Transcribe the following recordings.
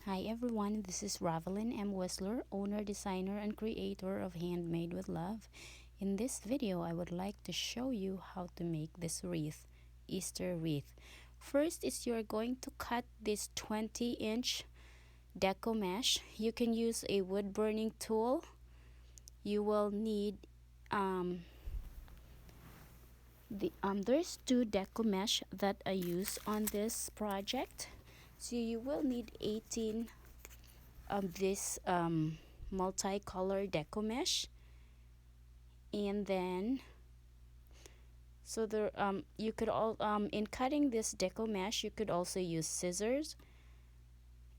Hi everyone, this is Ravelyn M. Whistler, owner, designer, and creator of Handmade with Love. In this video, I would like to show you how to make this wreath, Easter wreath. First is you're going to cut this 20-inch deco mesh. You can use a wood burning tool. You will need there's two deco mesh that I use on this project. So you will need 18 of this multicolor deco mesh, and then so there you could all in cutting this deco mesh you could also use scissors,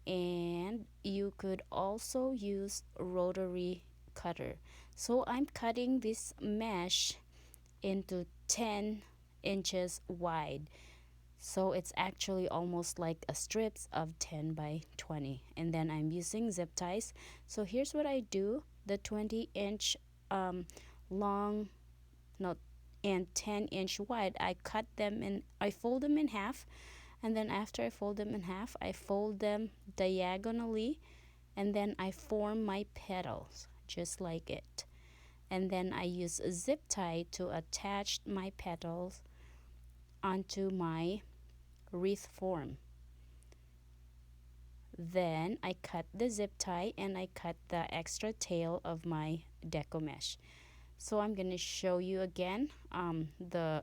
and you could also use rotary cutter. So I'm cutting this mesh into 10 inches wide, so it's actually almost like a strips of 10 by 20, and then I'm using zip ties. So here's what I do: the 20-inch long, no, and 10-inch wide, I cut them and I fold them in half, and then after I fold them in half, I fold them diagonally, and then I form my petals just like it, and then I use a zip tie to attach my petals onto my wreath form. Then I cut the zip tie and I cut the extra tail of my deco mesh. So I'm going to show you again the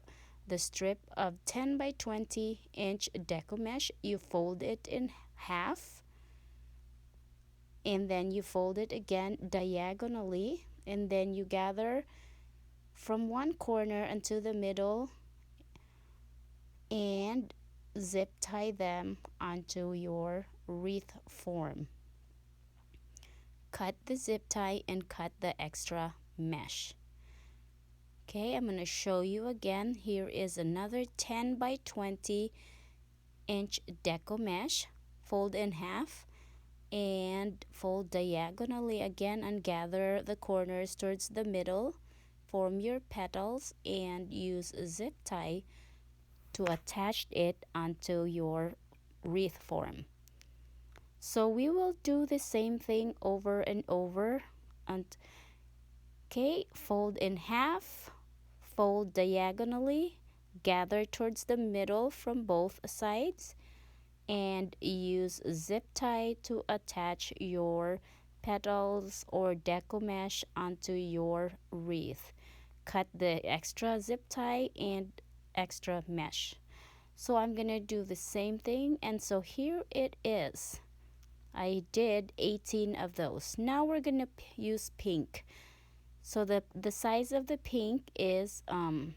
strip of 10 by 20 inch deco mesh. You fold it in half, and then you fold it again diagonally, and then you gather from one corner into the middle and zip tie them onto your wreath form. Cut the zip tie and cut the extra mesh. Okay, I'm going to show you again. Here is another 10 by 20 inch deco mesh. Fold in half and fold diagonally again and gather the corners towards the middle. Form your petals and use a zip tie to attach it onto your wreath form. So we will do the same thing over and over. And okay, fold in half, fold diagonally, gather towards the middle from both sides, and use zip tie to attach your petals or deco mesh onto your wreath. Cut the extra zip tie and extra mesh. So I'm gonna do the same thing, and so here it is. I did 18 of those. Now we're gonna use pink. So the size of the pink is 10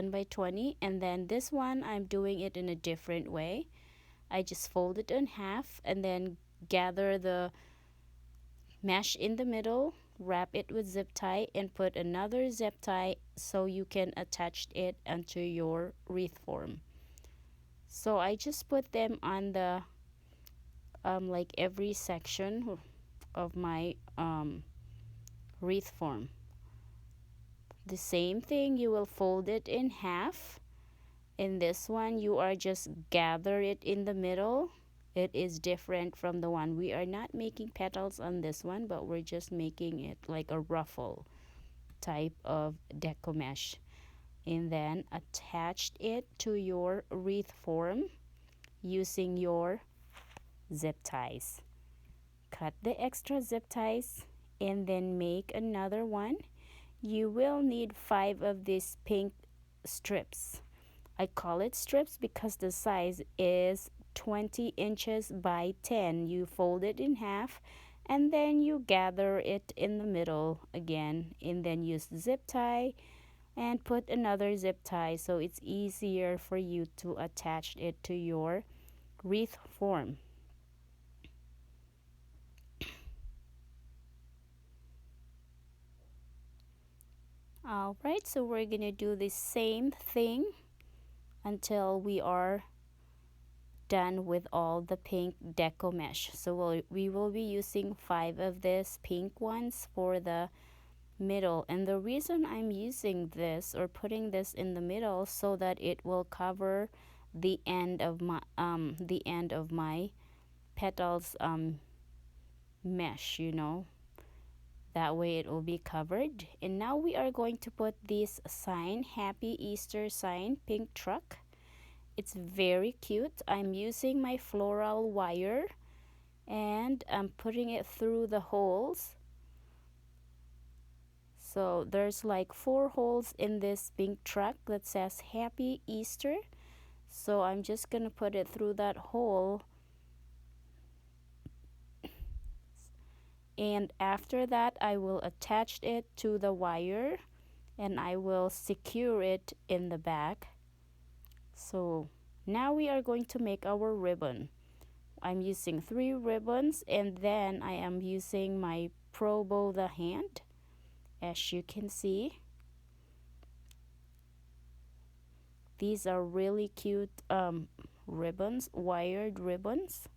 by 20, and then this one I'm doing it in a different way. I just fold it in half and then gather the mesh in the middle, wrap it with zip tie, and put another zip tie so you can attach it onto your wreath form. So I just put them on the like every section of my wreath form. The same thing, you will fold it in half. In this one, you are just gather it in the middle. It is different from the one. We are not making petals on this one, but we're just making it like a ruffle type of deco mesh. And then attach it to your wreath form using your zip ties. Cut the extra zip ties and then make another one. You will need 5 of these pink strips. I call it strips because the size is 20 inches by 10. You fold it in half and then you gather it in the middle again, and then use zip tie and put another zip tie so it's easier for you to attach it to your wreath form. Alright, so we're gonna do the same thing until we are done with all the pink deco mesh. So we will be using 5 of these pink ones for the middle, and the reason I'm using this or putting this in the middle so that it will cover the end of my petals mesh, that way it will be covered. And now we are going to put this sign, Happy Easter sign, pink truck. It's very cute. I'm using my floral wire and I'm putting it through the holes. So there's like 4 holes in this pink truck that says Happy Easter. So I'm just gonna put it through that hole. And after that, I will attach it to the wire and I will secure it in the back. So now we are going to make our ribbon. I'm using 3 ribbons and then I am using my Pro Bow the hand. As you can see, these are really cute ribbons, wired ribbons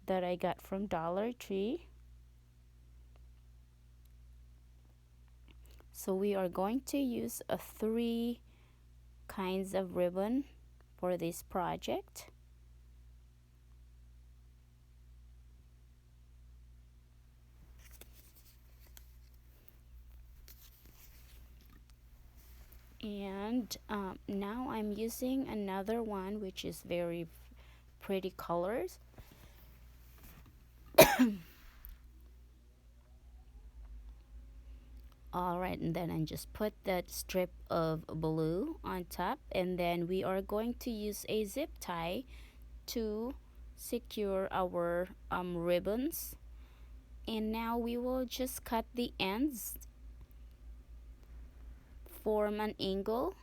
that I got from Dollar Tree. So we are going to use 3 kinds of ribbon for this project. And now I'm using another one which is very pretty colors. Alright, and then I just put that strip of blue on top, and then we are going to use a zip tie to secure our ribbons. And now we will just cut the ends, form an angle,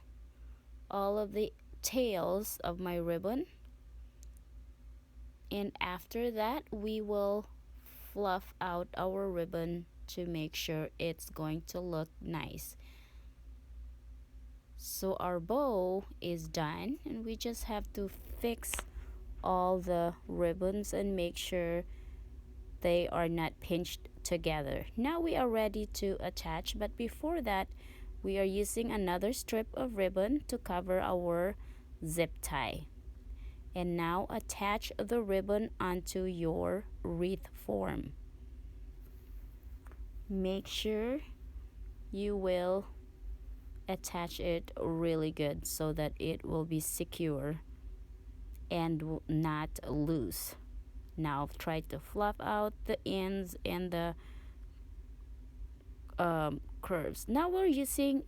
all of the tails of my ribbon, and after that we will fluff out our ribbon to make sure it's going to look nice. So our bow is done and we just have to fix all the ribbons and make sure they are not pinched together. Now we are ready to attach, but before that we are using another strip of ribbon to cover our zip tie. And now attach the ribbon onto your wreath form. Make sure you will attach it really good so that it will be secure and not loose. Now try to fluff out the ends and the curves. Now we're using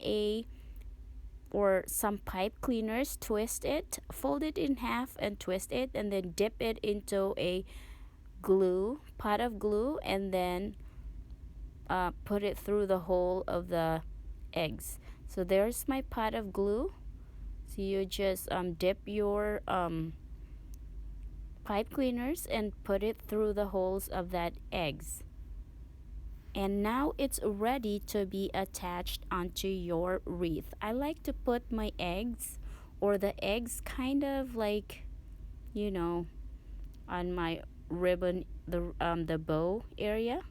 some pipe cleaners. Twist it, fold it in half and twist it, and then dip it into a pot of glue, and then put it through the hole of the eggs. So there's my pot of glue. So you just dip your pipe cleaners and put it through the holes of that eggs. And now it's ready to be attached onto your wreath. I like to put my eggs, or the eggs kind of like, on my ribbon, the bow area.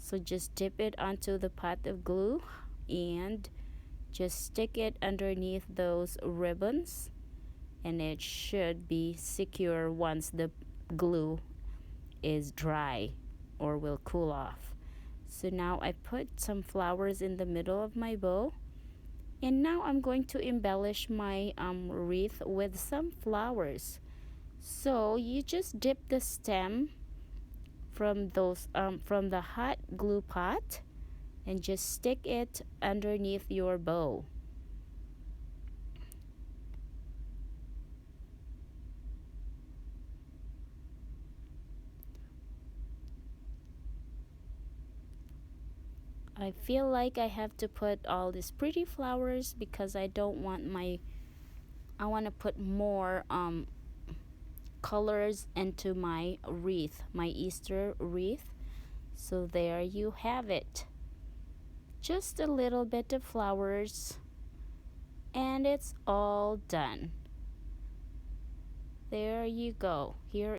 So just dip it onto the pot of glue and just stick it underneath those ribbons, and it should be secure once the glue is dry or will cool off. So now I put some flowers in the middle of my bow, and now I'm going to embellish my wreath with some flowers. So you just dip the stem from the hot glue pot and just stick it underneath your bow. I feel like I have to put all these pretty flowers because I want to put more colors into my wreath, my Easter wreath. So there you have it. Just a little bit of flowers and it's all done. There you go. Here